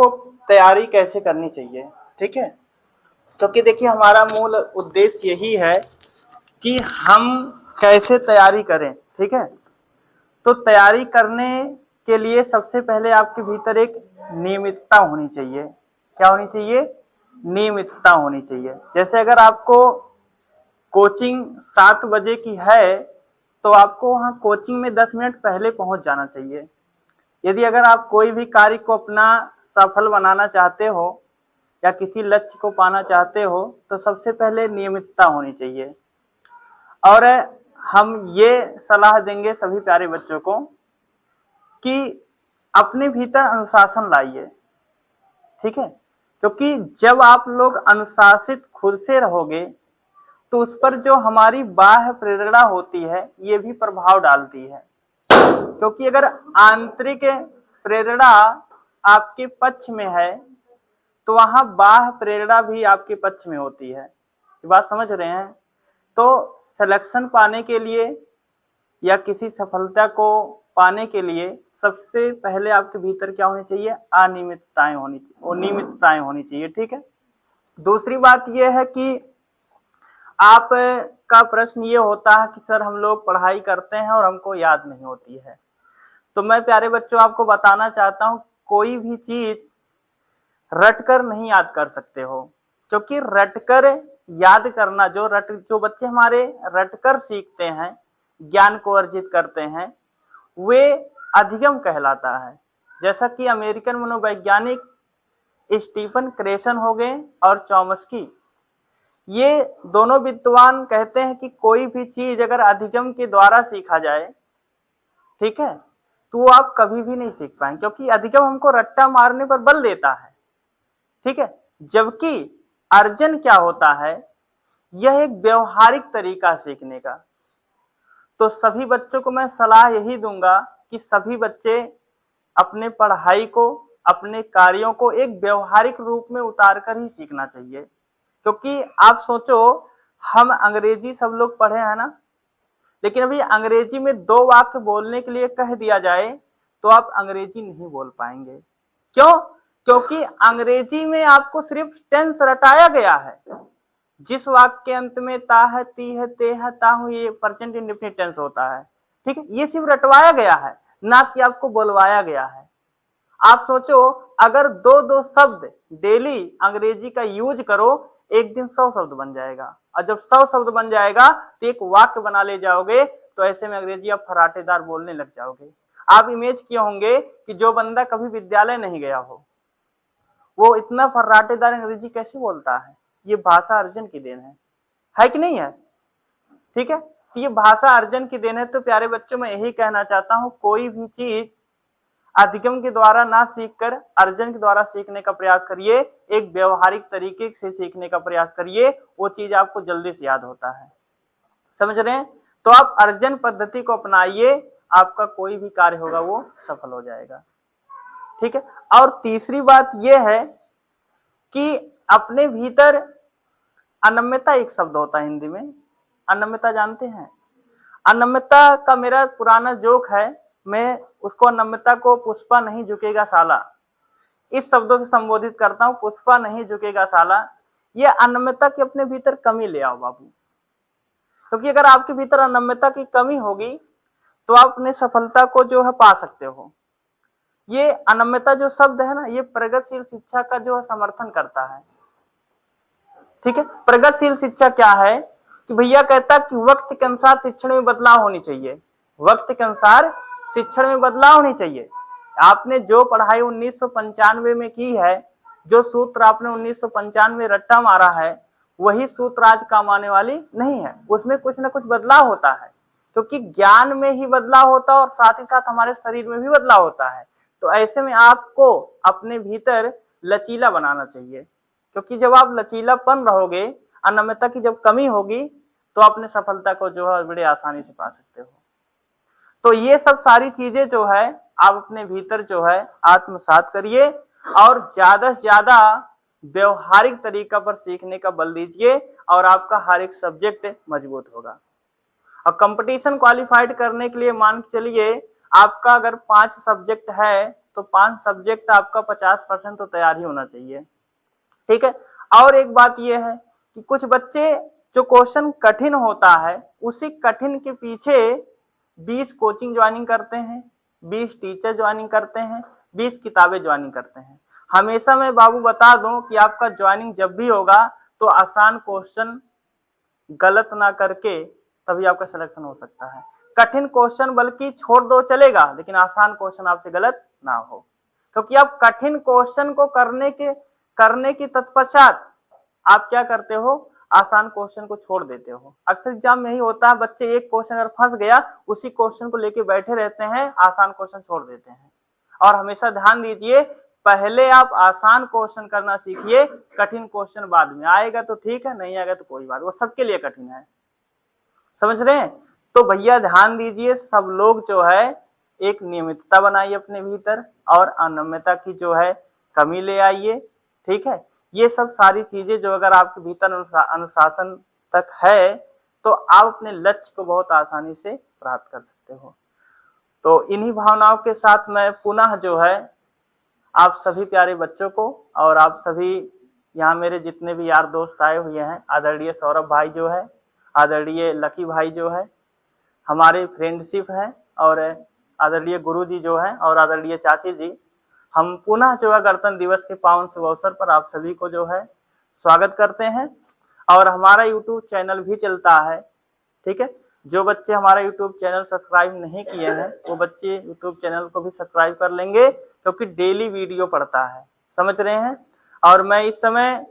आपको तैयारी कैसे करनी चाहिए, ठीक है। क्योंकि देखिए हमारा मूल उद्देश्य यही है कि हम कैसे तैयारी करें, ठीक है। तो तैयारी करने के लिए सबसे पहले आपके भीतर एक नियमितता होनी चाहिए। क्या होनी चाहिए? नियमितता होनी चाहिए। जैसे अगर आपको कोचिंग 7 बजे की है तो आपको वहां कोचिंग में 10 मिनट पहले पहुंच जाना चाहिए। यदि अगर आप कोई भी कार्य को अपना सफल बनाना चाहते हो या किसी लक्ष्य को पाना चाहते हो तो सबसे पहले नियमितता होनी चाहिए। और हम ये सलाह देंगे सभी प्यारे बच्चों को कि अपने भीतर अनुशासन लाइए, ठीक है। क्योंकि जब आप लोग अनुशासित खुद से रहोगे तो उस पर जो हमारी बाह्य प्रेरणा होती है ये भी प्रभाव डालती है। क्योंकि अगर आंतरिक प्रेरणा आपके पक्ष में है तो वहां बाह्य प्रेरणा भी आपके पक्ष में होती है। ये बात समझ रहे हैं? तो सिलेक्शन पाने के लिए या किसी सफलता को पाने के लिए सबसे पहले आपके भीतर क्या होनी चाहिए? अनियमितताएं होनी चाहिए, और नियमितताएं होनी चाहिए, ठीक है। दूसरी बात यह है कि आप का प्रश्न ये होता है कि सर हम लोग पढ़ाई करते हैं और हमको याद नहीं होती है। तो मैं प्यारे बच्चों आपको बताना चाहता हूं कोई भी चीज रटकर नहीं याद कर सकते हो। क्योंकि रटकर याद करना जो बच्चे हमारे रटकर सीखते हैं, ज्ञान को अर्जित करते हैं, वे अधिगम कहलाता है। जैसा कि अमेरिकन मनोवैज्ञानिक स्टीफन क्रेसन हो गए और चॉम्स्की, ये दोनों विद्वान कहते हैं कि कोई भी चीज अगर अधिगम के द्वारा सीखा जाए, ठीक है, तो आप कभी भी नहीं सीख पाएंगे। क्योंकि अधिगम हमको रट्टा मारने पर बल देता है, ठीक है। जबकि अर्जन क्या होता है? यह एक व्यवहारिक तरीका सीखने का। तो सभी बच्चों को मैं सलाह यही दूंगा कि सभी बच्चे अपने पढ़ाई को, अपने कार्यों को एक व्यवहारिक रूप में उतारकर ही सीखना चाहिए। क्योंकि आप सोचो, हम अंग्रेजी सब लोग पढ़े हैं ना, लेकिन अभी अंग्रेजी में 2 वाक्य बोलने के लिए कह दिया जाए तो आप अंग्रेजी नहीं बोल पाएंगे। क्यों? क्योंकि अंग्रेजी में आपको सिर्फ टेंस रटाया गया है। जिस वाक्य के अंत में ता है, ती है, ते है, ता हूं, ये प्रेजेंट इंडेफिनिट टेंस होता है, ठीक है। ये सिर्फ रटवाया गया है, ना कि आपको बोलवाया गया है। आप सोचो, अगर 2-2 शब्द डेली अंग्रेजी का यूज करो, एक दिन 100 शब्द बन जाएगा। और जब 100 शब्द बन जाएगा तो एक वाक्य बना ले जाओगे, तो ऐसे में अंग्रेजी आप फर्राटेदार बोलने लग जाओगे। आप इमेज किए होंगे कि जो बंदा कभी विद्यालय नहीं गया हो वो इतना फर्राटेदार अंग्रेजी कैसे बोलता है? ये भाषा अर्जन की देन है कि नहीं है? ठीक है, तो ये भाषा अर्जन की देन है। तो प्यारे बच्चों, मैं यही कहना चाहता हूं, कोई भी चीज अधिगम के द्वारा ना सीखकर अर्जन के द्वारा सीखने का प्रयास करिए, एक व्यवहारिक तरीके से सीखने का प्रयास करिए, वो चीज आपको जल्दी से याद होता है। समझ रहे हैं? तो आप अर्जन पद्धति को अपनाइए, आपका कोई भी कार्य होगा वो सफल हो जाएगा, ठीक है। और तीसरी बात यह है कि अपने भीतर अनम्यता एक शब्द होता है हिंदी में। अनम्यता जानते हैं? अनम्यता का मेरा पुराना जोक है, मैं उसको अनम्यता को पुष्पा नहीं झुकेगा साला इस शब्दों से संबोधित करता हूं। पुष्पा नहीं झुकेगा साला, ये अनम्यता की अपने भीतर कमी ले आओ बाबू। क्योंकि अगर आपके भीतर अनम्यता की कमी होगी तो आप अपने सफलता को जो है पा सकते हो। ये अनम्यता जो शब्द है ना, ये प्रगतिशील शिक्षा का जो है समर्थन करता है, ठीक है। प्रगतिशील शिक्षा क्या है कि भैया कहता कि वक्त के अनुसार शिक्षण में बदलाव होनी चाहिए, वक्त के अनुसार शिक्षण में बदलाव होनी चाहिए। आपने जो पढ़ाई 1995 में की है, जो सूत्र आपने 1995 रट्टा मारा है, वही सूत्र आज काम आने वाली नहीं है। उसमें कुछ ना कुछ बदलाव होता है, क्योंकि ज्ञान में ही बदलाव होता है और साथ ही साथ हमारे शरीर में भी बदलाव होता है। तो ऐसे में आपको अपने भीतर लचीला बनाना चाहिए, क्योंकि जब आप लचीलापन रहोगे, अनम्यता की जब कमी होगी, तो अपने सफलता को जो है बड़े आसानी से पा सकते हो। तो ये सब सारी चीजें जो है आप अपने भीतर जो है आत्मसात करिए और ज्यादा से ज्यादा व्यवहारिक तरीका पर सीखने का बल दीजिए और आपका हर एक सब्जेक्ट मजबूत होगा। और कंपटीशन क्वालिफाइड करने के लिए मान के चलिए आपका अगर 5 सब्जेक्ट है तो 5 सब्जेक्ट आपका 50% तो तैयार ही होना चाहिए, ठीक है। और एक बात यह है कि कुछ बच्चे जो क्वेश्चन कठिन होता है उसी कठिन के पीछे 20 कोचिंग ज्वाइनिंग करते हैं, 20 टीचर ज्वाइनिंग करते हैं, 20 किताबें ज्वाइनिंग करते हैं। हमेशा मैं बाबू बता दूं कि आपका ज्वाइनिंग जब भी होगा तो आसान क्वेश्चन गलत ना करके तभी आपका सिलेक्शन हो सकता है। कठिन क्वेश्चन बल्कि छोड़ दो चलेगा, लेकिन आसान क्वेश्चन आपसे गलत ना हो, क्योंकि आप कठिन क्वेश्चन को करने के तत्पश्चात आप क्या करते हो, आसान क्वेश्चन को छोड़ देते हो। अक्सर एग्जाम में यही होता है, बच्चे एक क्वेश्चन अगर फंस गया उसी क्वेश्चन को लेके बैठे रहते हैं, आसान क्वेश्चन छोड़ देते हैं। और हमेशा ध्यान दीजिए, पहले आप आसान क्वेश्चन करना सीखिए, कठिन क्वेश्चन बाद में आएगा तो ठीक है, नहीं आएगा तो कोई बात, वो सबके लिए कठिन है, समझ रहे हैं। तो भैया ध्यान दीजिए, सब लोग जो है एक नियमितता बनाइए अपने भीतर और अनियमितता की जो है कमी ले आइए, ठीक है। ये सब सारी चीजें जो अगर आपके भीतर अनुशासन तक है तो आप अपने लक्ष्य को बहुत आसानी से प्राप्त कर सकते हो। तो इन्हीं भावनाओं के साथ मैं पुनः जो है आप सभी प्यारे बच्चों को और आप सभी यहाँ मेरे जितने भी यार दोस्त आए हुए हैं, आदरणीय सौरभ भाई जो है, आदरणीय लकी भाई जो है, हमारे फ्रेंडशिप है, और आदरणीय गुरु जी जो है और आदरणीय चाची जी, हम पुनः जो है गणतंत्र दिवस के पावन शुभ अवसर पर आप सभी को जो है स्वागत करते हैं। और हमारा यूट्यूब चैनल भी चलता है, ठीक है। जो बच्चे हमारा यूट्यूब चैनल सब्सक्राइब नहीं किए हैं वो बच्चे यूट्यूब चैनल को भी सब्सक्राइब कर लेंगे, क्योंकि डेली वीडियो पड़ता है, समझ रहे हैं। और मैं इस समय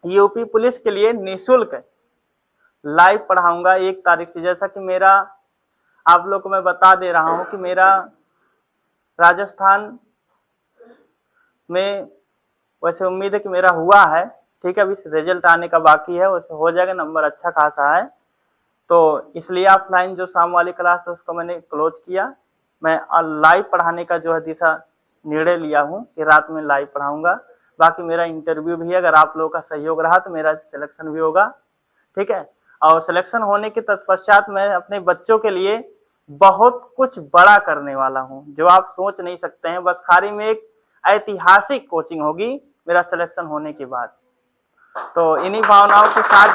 यूपी पुलिस के लिए निःशुल्क लाइव पढ़ाऊंगा 1 तारीख से। जैसा कि मेरा आप लोग को मैं बता दे रहा हूं कि मेरा राजस्थान में वैसे उम्मीद है कि मेरा हुआ है, ठीक है। अभी रिजल्ट आने का बाकी है, वैसे हो जाएगा, नंबर अच्छा खासा है। तो इसलिए ऑफलाइन जो शाम वाली क्लास है उसको मैंने क्लोज किया। मैं लाइव पढ़ाने का जो है दिशा निर्णय लिया हूँ कि रात में लाइव पढ़ाऊंगा। बाकी मेरा इंटरव्यू भी है, अगर आप लोगों का सहयोग रहा तो मेरा सिलेक्शन भी होगा, ठीक है। और सिलेक्शन होने के तत्पश्चात मैं अपने बच्चों के लिए बहुत कुछ बड़ा करने वाला हूँ जो आप सोच नहीं सकते हैं। बस खारी में एक ऐतिहासिक कोचिंग होगी मेरा सिलेक्शन होने के बाद। तो इन्हीं भावनाओं के साथ